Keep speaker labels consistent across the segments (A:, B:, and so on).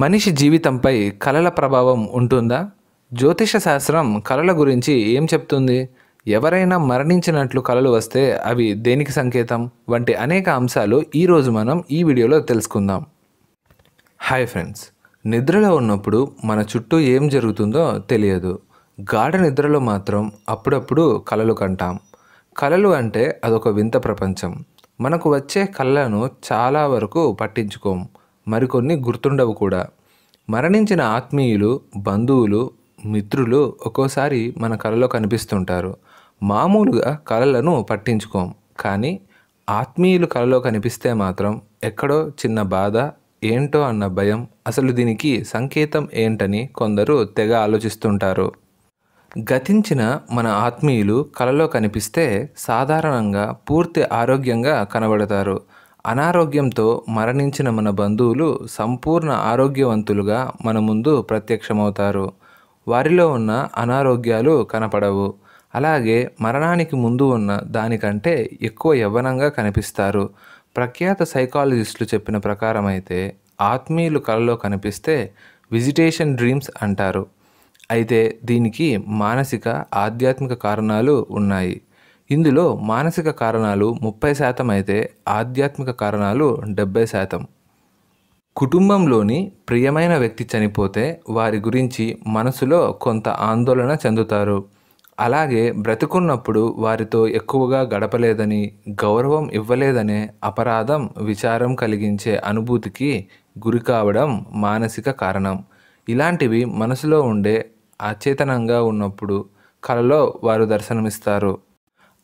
A: మనిషి జీవితంపై కళల ప్రభావం ఉంటుందా? జ్యోతిష శాస్త్రం కళల గురించి ఏం చెప్తుంది? ఎవరైనా మరణించినట్లు కలలు వస్తే అవి దేనికి సంకేతం? వంటి అనేక అంశాలు ఈరోజు మనం ఈ వీడియోలో తెలుసుకుందాం. హాయ్ ఫ్రెండ్స్, నిద్రలో ఉన్నప్పుడు మన చుట్టూ ఏం జరుగుతుందో తెలియదు. గాఢ నిద్రలో మాత్రం అప్పుడప్పుడు కలలు కంటాం. కలలు అంటే అదొక వింత ప్రపంచం. మనకు వచ్చే కళలను చాలా వరకు పట్టించుకోం. మరికొన్ని గుర్తుండవు కూడా. మరణించిన ఆత్మీయులు, బంధువులు, మిత్రులు ఒక్కోసారి మన కలలో కనిపిస్తుంటారు. మామూలుగా కలలను పట్టించుకోం, కానీ ఆత్మీయులు కలలో కనిపిస్తే మాత్రం ఎక్కడో చిన్న బాధ, ఏంటో అన్న భయం, అసలు దీనికి సంకేతం ఏంటని కొందరు తెగ ఆలోచిస్తుంటారు. గతించిన మన ఆత్మీయులు కలలో కనిపిస్తే సాధారణంగా పూర్తి ఆరోగ్యంగా కనబడతారు. అనారోగ్యంతో మరణించిన మన బంధువులు సంపూర్ణ ఆరోగ్యవంతులుగా మన ముందు ప్రత్యక్షమవుతారు. వారిలో ఉన్న అనారోగ్యాలు కనపడవు. అలాగే మరణానికి ముందు ఉన్న దానికంటే ఎక్కువ యవ్వనంగా కనిపిస్తారు. ప్రఖ్యాత సైకాలజిస్టులు చెప్పిన ప్రకారం అయితే ఆత్మీయులు కలలో కనిపిస్తే విజిటేషన్ డ్రీమ్స్ అంటారు. అయితే దీనికి మానసిక, ఆధ్యాత్మిక కారణాలు ఉన్నాయి. ఇందులో మానసిక కారణాలు 30% అయితే ఆధ్యాత్మిక కారణాలు 70%. కుటుంబంలోని ప్రియమైన వ్యక్తి చనిపోతే వారి గురించి మనసులో కొంత ఆందోళన చెందుతారు. అలాగే బ్రతికున్నప్పుడు వారితో ఎక్కువగా గడపలేదని, గౌరవం ఇవ్వలేదనే అపరాధం, విచారం కలిగించే అనుభూతికి గురి కావడం మానసిక కారణం. ఇలాంటివి మనసులో ఉండే అచేతనంగా ఉన్నప్పుడు కలలో వారు దర్శనమిస్తారు.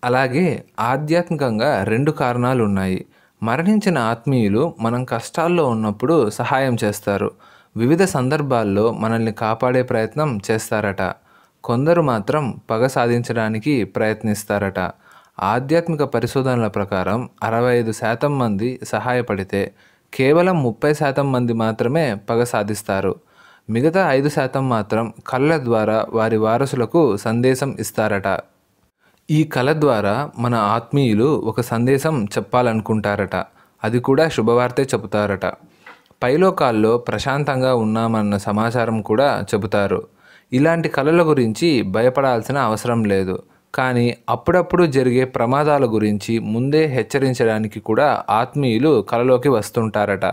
A: అలాగే ఆధ్యాత్మికంగా 2 కారణాలు ఉన్నాయి. మరణించిన ఆత్మీయులు మనం కష్టాల్లో ఉన్నప్పుడు సహాయం చేస్తారు. వివిధ సందర్భాల్లో మనల్ని కాపాడే ప్రయత్నం చేస్తారట. కొందరు మాత్రం పగ సాధించడానికి ప్రయత్నిస్తారట. ఆధ్యాత్మిక పరిశోధనల ప్రకారం 65% మంది సహాయపడితే కేవలం 30% మంది మాత్రమే పగ సాధిస్తారు. మిగతా 5% మాత్రం కళల ద్వారా వారి వారసులకు సందేశం ఇస్తారట. ఈ కళ ద్వారా మన ఆత్మీయులు ఒక సందేశం చెప్పాలనుకుంటారట. అది కూడా శుభవార్తే చెబుతారట. పైలోకాల్లో ప్రశాంతంగా ఉన్నామన్న సమాచారం కూడా చెబుతారు. ఇలాంటి కళల గురించి భయపడాల్సిన అవసరం లేదు. కానీ అప్పుడప్పుడు జరిగే ప్రమాదాల గురించి ముందే హెచ్చరించడానికి కూడా ఆత్మీయులు కలలోకి వస్తుంటారట.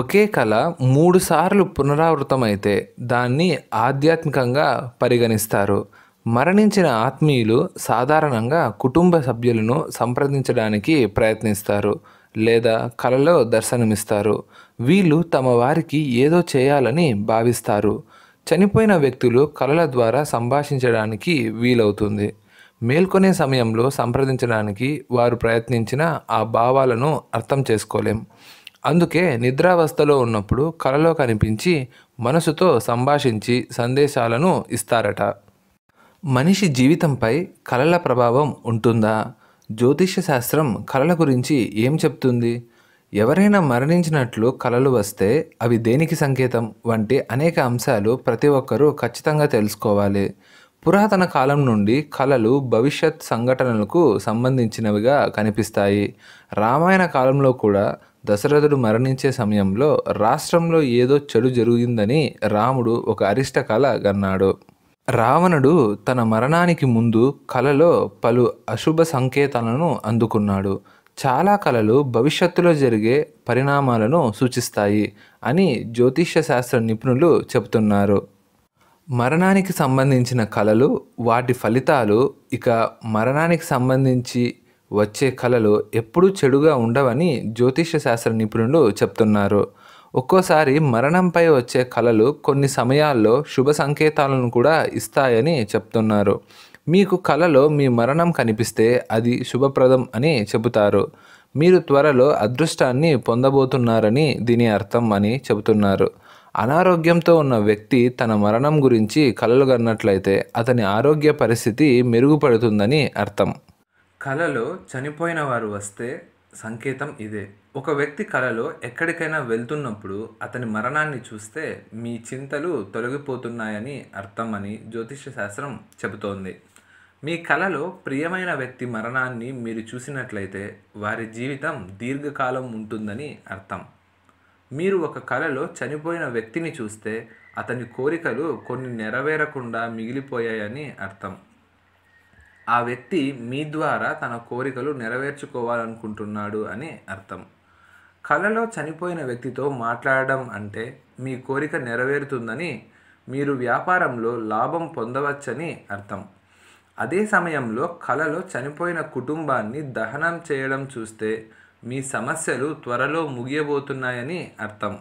A: ఒకే కళ 3 సార్లు పునరావృతమైతే దాన్ని ఆధ్యాత్మికంగా పరిగణిస్తారు. మరణించిన ఆత్మీయులు సాధారణంగా కుటుంబ సభ్యులను సంప్రదించడానికి ప్రయత్నిస్తారు లేదా కలలో దర్శనమిస్తారు. వీళ్ళు తమ వారికి ఏదో చేయాలని భావిస్తారు. చనిపోయిన వ్యక్తులు కలల ద్వారా సంభాషించడానికి వీలవుతుంది. మేల్కొనే సమయంలో సంప్రదించడానికి వారు ప్రయత్నించిన ఆ భావాలను అర్థం చేసుకోలేం. అందుకే నిద్రావస్థలో ఉన్నప్పుడు కలలో కనిపించి మనసుతో సంభాషించి సందేశాలను ఇస్తారట. మనిషి జీవితంపై కళల ప్రభావం ఉంటుందా? జ్యోతిష్య శాస్త్రం కళల గురించి ఏం చెప్తుంది? ఎవరైనా మరణించినట్లు కలలు వస్తే అవి దేనికి సంకేతం? వంటి అనేక అంశాలు ప్రతి ఒక్కరూ ఖచ్చితంగా తెలుసుకోవాలి. పురాతన కాలం నుండి కళలు భవిష్యత్ సంఘటనలకు సంబంధించినవిగా కనిపిస్తాయి. రామాయణ కాలంలో కూడా దశరథుడు మరణించే సమయంలో రాష్ట్రంలో ఏదో చెడు జరిగిందని రాముడు ఒక అరిష్ట కళ గన్నాడు. రావణుడు తన మరణానికి ముందు కలలో పలు అశుభ సంకేతాలను అందుకున్నాడు. చాలా కళలు భవిష్యత్తులో జరిగే పరిణామాలను సూచిస్తాయి అని జ్యోతిష్య శాస్త్ర నిపుణులు చెబుతున్నారు. మరణానికి సంబంధించిన కళలు, వాటి ఫలితాలు, ఇక మరణానికి సంబంధించి వచ్చే కళలు ఎప్పుడూ చెడుగా ఉండవని జ్యోతిష్య శాస్త్ర నిపుణులు చెప్తున్నారు. ఒక్కోసారి మరణంపై వచ్చే కళలు కొన్ని సమయాల్లో శుభ సంకేతాలను కూడా ఇస్తాయని చెప్తున్నారు. మీకు కలలో మీ మరణం కనిపిస్తే అది శుభప్రదం అని చెబుతారు. మీరు త్వరలో అదృష్టాన్ని పొందబోతున్నారని దీని అర్థం అని చెబుతున్నారు. అనారోగ్యంతో ఉన్న వ్యక్తి తన మరణం గురించి కలలు కన్నట్లయితే అతని ఆరోగ్య పరిస్థితి మెరుగుపడుతుందని అర్థం. కలలో చనిపోయిన వారు వస్తే సంకేతం ఇదే. ఒక వ్యక్తి కలలో ఎక్కడికైనా వెళ్తున్నప్పుడు అతని మరణాన్ని చూస్తే మీ చింతలు తొలగిపోతున్నాయని అర్థం అని జ్యోతిష్య శాస్త్రం చెబుతోంది. మీ కలలో ప్రియమైన వ్యక్తి మరణాన్ని మీరు చూసినట్లయితే వారి జీవితం దీర్ఘకాలం ఉంటుందని అర్థం. మీరు ఒక కలలో చనిపోయిన వ్యక్తిని చూస్తే అతని కోరికలు కొన్ని నెరవేరకుండా మిగిలిపోయాయని అర్థం. ఆ వ్యక్తి మీ ద్వారా తన కోరికలు నెరవేర్చుకోవాలనుకుంటున్నాడు అని అర్థం. కలలో చనిపోయిన వ్యక్తితో మాట్లాడడం అంటే మీ కోరిక నెరవేరుతుందని, మీరు వ్యాపారంలో లాభం పొందవచ్చని అర్థం. అదే సమయంలో కలలో చనిపోయిన కుటుంబాన్ని దహనం చేయడం చూస్తే మీ సమస్యలు త్వరలో ముగియబోతున్నాయని అర్థం.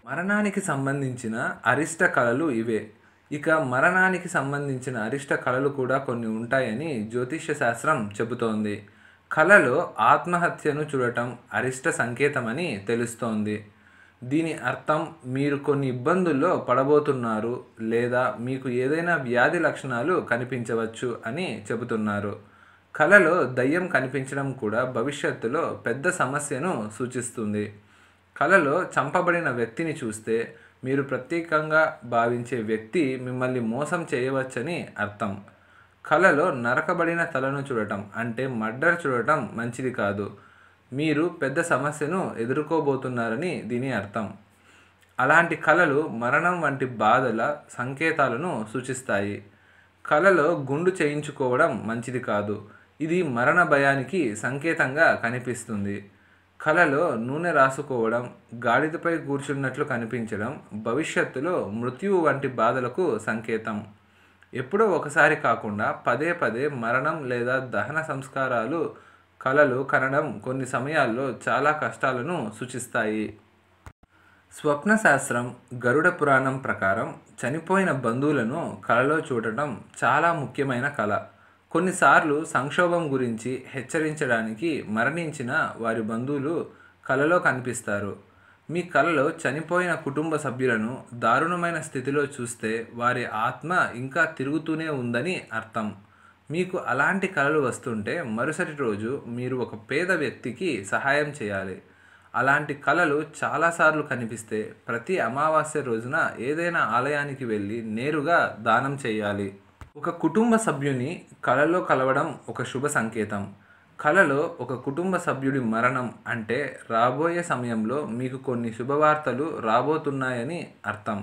A: మరణానికి సంబంధించిన అరిష్ట కళలు ఇవే. ఇక మరణానికి సంబంధించిన అరిష్ట కళలు కూడా కొన్ని ఉంటాయని జ్యోతిష్య శాస్త్రం చెబుతోంది. కలలో ఆత్మహత్యను చూడటం అరిష్ట సంకేతమని తెలుస్తోంది. దీని అర్థం మీరు కొన్ని ఇబ్బందుల్లో పడబోతున్నారు లేదా మీకు ఏదైనా వ్యాధి లక్షణాలు కనిపించవచ్చు అని చెబుతున్నారు. కలలో దయ్యం కనిపించడం కూడా భవిష్యత్తులో పెద్ద సమస్యను సూచిస్తుంది. కలలో చంపబడిన వ్యక్తిని చూస్తే మీరు ప్రత్యేకంగా భావించే వ్యక్తి మిమ్మల్ని మోసం చేయవచ్చని అర్థం. కలలో నరకబడిన తలను చూడటం అంటే మర్డర్ చూడటం మంచిది కాదు. మీరు పెద్ద సమస్యను ఎదుర్కోబోతున్నారని దీని అర్థం. అలాంటి కలలు మరణం వంటి బాధల సంకేతాలను సూచిస్తాయి. కలలో గుండు చేయించుకోవడం మంచిది కాదు. ఇది మరణ భయానికి సంకేతంగా కనిపిస్తుంది. కలలో నూనె రాసుకోవడం, గాడిదపై కూర్చున్నట్లు కనిపించడం భవిష్యత్తులో మృత్యువు వంటి బాధలకు సంకేతం. ఎప్పుడో ఒకసారి కాకుండా పదే పదే మరణం లేదా దహన సంస్కారాలు కలలు కనడం కొన్ని సమయాల్లో చాలా కష్టాలను సూచిస్తాయి. స్వప్న శాస్త్రం, గరుడ పురాణం ప్రకారం చనిపోయిన బంధువులను కలలో చూడటం చాలా ముఖ్యమైన కళ. కొన్నిసార్లు సంక్షోభం గురించి హెచ్చరించడానికి మరణించిన వారి బంధువులు కలలో కనిపిస్తారు. మీ కలలో చనిపోయిన కుటుంబ సభ్యులను దారుణమైన స్థితిలో చూస్తే వారి ఆత్మ ఇంకా తిరుగుతూనే ఉందని అర్థం. మీకు అలాంటి కలలు వస్తుంటే మరుసటి రోజు మీరు ఒక పేద వ్యక్తికి సహాయం చేయాలి. అలాంటి కలలు చాలాసార్లు కనిపిస్తే ప్రతి అమావాస్య రోజున ఏదైనా ఆలయానికి వెళ్ళి నేరుగా దానం చేయాలి. ఒక కుటుంబ సభ్యుని కలలో కలవడం ఒక శుభ సంకేతం. కలలో ఒక కుటుంబ సభ్యుడి మరణం అంటే రాబోయే సమయంలో మీకు కొన్ని శుభవార్తలు రాబోతున్నాయని అర్థం.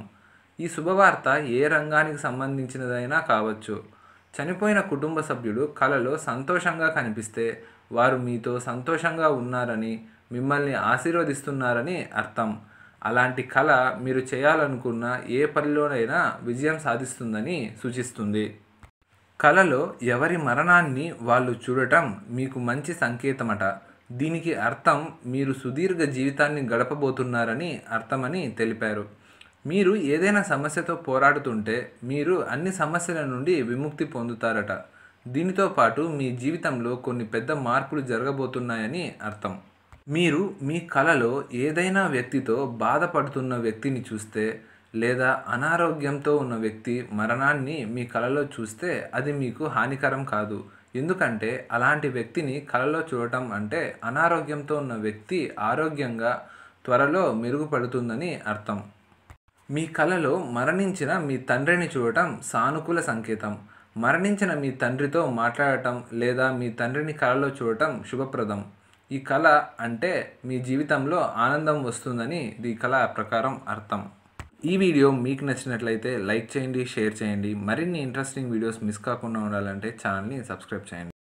A: ఈ శుభవార్త ఏ రంగానికి సంబంధించినదైనా కావచ్చు. చనిపోయిన కుటుంబ సభ్యుడు కలలో సంతోషంగా కనిపిస్తే వారు మీతో సంతోషంగా ఉన్నారని, మిమ్మల్ని ఆశీర్వదిస్తున్నారని అర్థం. అలాంటి కళ మీరు చేయాలనుకున్న ఏ పనిలోనైనా విజయం సాధిస్తుందని సూచిస్తుంది. కలలో ఎవరి మరణాన్ని వాళ్ళు చూడటం మీకు మంచి సంకేతమట. దీనికి అర్థం మీరు సుదీర్ఘ జీవితాన్ని గడపబోతున్నారని అర్థమని తెలిపారు. మీరు ఏదైనా సమస్యతో పోరాడుతుంటే మీరు అన్ని సమస్యల నుండి విముక్తి పొందుతారట. దీనితో పాటు మీ జీవితంలో కొన్ని పెద్ద మార్పులు జరగబోతున్నాయని అర్థం. మీరు మీ కలలో ఏదైనా వ్యక్తితో బాధపడుతున్న వ్యక్తిని చూస్తే లేదా అనారోగ్యంతో ఉన్న వ్యక్తి మరణాన్ని మీ కలలో చూస్తే అది మీకు హానికరం కాదు. ఎందుకంటే అలాంటి వ్యక్తిని కలలో చూడటం అంటే అనారోగ్యంతో ఉన్న వ్యక్తి ఆరోగ్యంగా త్వరలో మెరుగుపడుతుందని అర్థం. మీ కలలో మరణించిన మీ తండ్రిని చూడటం సానుకూల సంకేతం. మరణించిన మీ తండ్రితో మాట్లాడటం లేదా మీ తండ్రిని కలలో చూడటం శుభప్రదం. ఈ కళ అంటే మీ జీవితంలో ఆనందం వస్తుందని ఈ కళ ప్రకారం అర్థం. ఈ వీడియో మీకు నచ్చినట్లయితే లైక్ చేయండి, షేర్ చేయండి. మరిన్ని ఇంట్రెస్టింగ్ వీడియోస్ మిస్ కాకుండా ఉండాలంటే ఛానల్ని సబ్స్క్రైబ్ చేయండి.